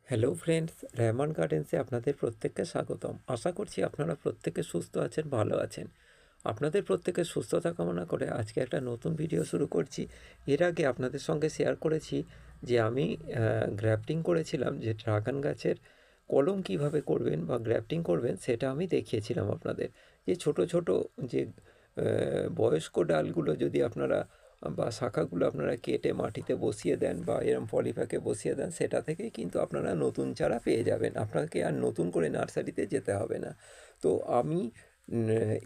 Hello friends, Rehman গার্ডেন্সে আপনাদের প্রত্যেককে স্বাগতম। আশা করছি আপনারা প্রত্যেকে সুস্থ আছেন, ভালো আছেন। আপনাদের প্রত্যেকের সুস্থতা কামনা করে আজকে একটা নতুন ভিডিও শুরু করছি। এর আগে আপনাদের সঙ্গে শেয়ার করেছি যে আমি গ্রাফটিং করেছিলাম, যে ড্রাগন গাছের কলম কিভাবে করবেন বা গ্রাফটিং করবেন সেটা আমি দেখিয়েছিলাম আপনাদের। যে ছোট ছোট যে বয়স্ক ডালগুলো যদি আপনারা বা শাখাগুলো আপনারা কেটে মাটিতে বসিয়ে দেন বা এরম পলিব্যাগে বসিয়ে দেন, সেটা থেকেই কিন্তু আপনারা নতুন চারা পেয়ে যাবেন। আপনাকে আর নতুন করে নার্সারিতে যেতে হবে না। তো আমি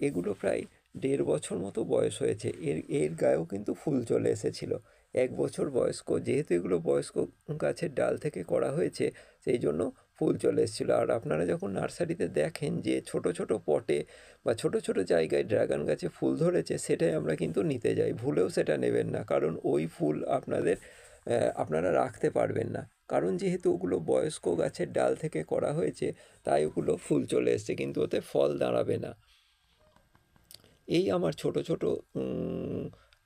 এগুলো প্রায় 1.5 বছর মতো বয়স হয়েছে। এর এর গায়েও কিন্তু ফুল চলে এসেছিলো। 1 বছর বয়স্ক, যেহেতু এগুলো বয়স্ক গাছের ডাল থেকে করা হয়েছে, সেই জন্য ফুল চলে এসেছিলো। আর আপনারা যখন নার্সারিতে দেখেন যে ছোট ছোট পটে বা ছোট ছোট জায়গায় ড্রাগন গাছে ফুল ধরেছে, সেটাই আমরা কিন্তু নিতে যাই। ভুলেও সেটা নেবেন না, কারণ ওই ফুল আপনারা রাখতে পারবেন না। কারণ যেহেতু ওগুলো বয়স্ক গাছের ডাল থেকে করা হয়েছে, তাই ওগুলো ফুল চলে এসছে, কিন্তু ওতে ফল দাঁড়াবে না। এই আমার ছোট ছোট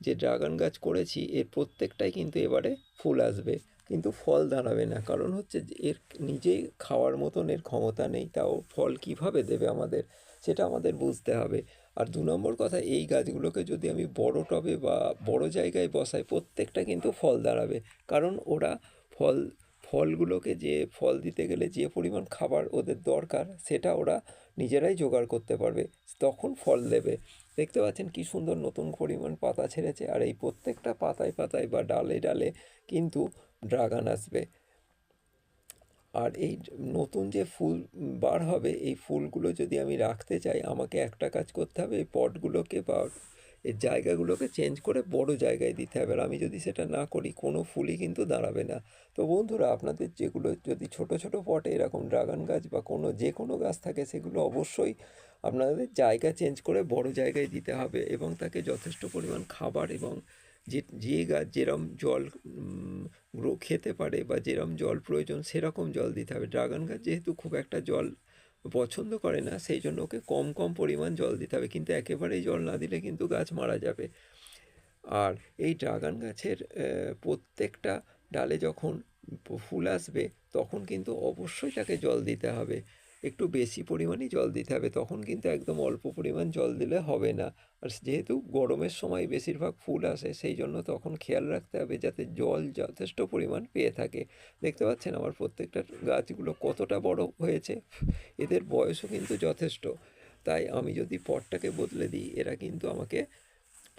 যে ড্রাগন গাছ করেছি, এর প্রত্যেকটাই কিন্তু এবারে ফুল আসবে, কিন্তু ফল দাঁড়াবে না। কারণ হচ্ছে যে এর নিজেই খাওয়ার মতন এর ক্ষমতা নেই, তাও ফল কিভাবে দেবে আমাদের, সেটা আমাদের বুঝতে হবে। আর 2 নম্বর কথা, এই গাছগুলোকে যদি আমি বড় টবে বা বড় জায়গায় বসাই, প্রত্যেকটা কিন্তু ফল দাঁড়াবে। কারণ ওরা ফল ফলগুলোকে যে ফল দিতে গেলে যে পরিমাণ খাবার ওদের দরকার, সেটা ওরা নিজেরাই জোগাড় করতে পারবে, তখন ফল দেবে। দেখতে পাচ্ছেন কি সুন্দর নতুন পরিমাণ পাতা ছেড়েছে, আর এই প্রত্যেকটা পাতায় পাতায় বা ডালে ডালে কিন্তু ড্রাগন আসবে। আর এই নতুন যে ফুল বার হবে, এই ফুলগুলো যদি আমি রাখতে চাই, আমাকে একটা কাজ করতে হবে, এই পটগুলোকে বা এই জায়গাগুলোকে চেঞ্জ করে বড় জায়গায় দিতে হবে। আর আমি যদি সেটা না করি, কোনো ফুলই কিন্তু দাঁড়াবে না। তো বন্ধুরা, আপনাদের যেগুলো যদি ছোট ছোট পটে এরকম ড্রাগন গাছ বা যে কোনো গাছ থাকে, সেগুলো অবশ্যই আপনাদের জায়গা চেঞ্জ করে বড় জায়গায় দিতে হবে, এবং তাকে যথেষ্ট পরিমাণ খাবার এবং যে গাছ যেরম জল খেতে পারে বা যেরম জল প্রয়োজন, সেরকম জল দিতে হবে। ড্রাগন গাছ যেহেতু খুব একটা জল পছন্দ করে না, সেই জন্য ওকে কম কম পরিমাণ জল দিতে হবে, কিন্তু একেবারেই জল না দিলে কিন্তু গাছ মারা যাবে। আর এই ড্রাগন গাছের প্রত্যেকটা ডালে যখন ফুল আসবে, তখন কিন্তু অবশ্যই তাকে জল দিতে হবে। একটু বেশি পরিমাণেই জল দিতে হবে, তখন কিন্তু একদম অল্প পরিমাণ জল দিলে হবে না। আর যেহেতু গরমের সময় বেশিরভাগ ফুল আসে, সেই জন্য তখন খেয়াল রাখতে হবে যাতে জল যথেষ্ট পরিমাণ পেয়ে থাকে। দেখতে পাচ্ছেন আমার প্রত্যেকটা গাছগুলো কতটা বড় হয়েছে, এদের বয়সও কিন্তু যথেষ্ট। তাই আমি যদি পটটাকে বদলে দিই, এরা কিন্তু আমাকে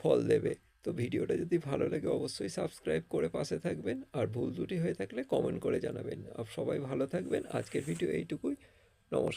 ফল দেবে। তো ভিডিওটা যদি ভালো লাগে, অবশ্যই সাবস্ক্রাইব করে পাশে থাকবেন, আর ভুল ত্রুটি হয়ে থাকলে কমেন্ট করে জানাবেন। সবাই ভালো থাকবেন। আজকের ভিডিও এইটুকুই। নমস্কার।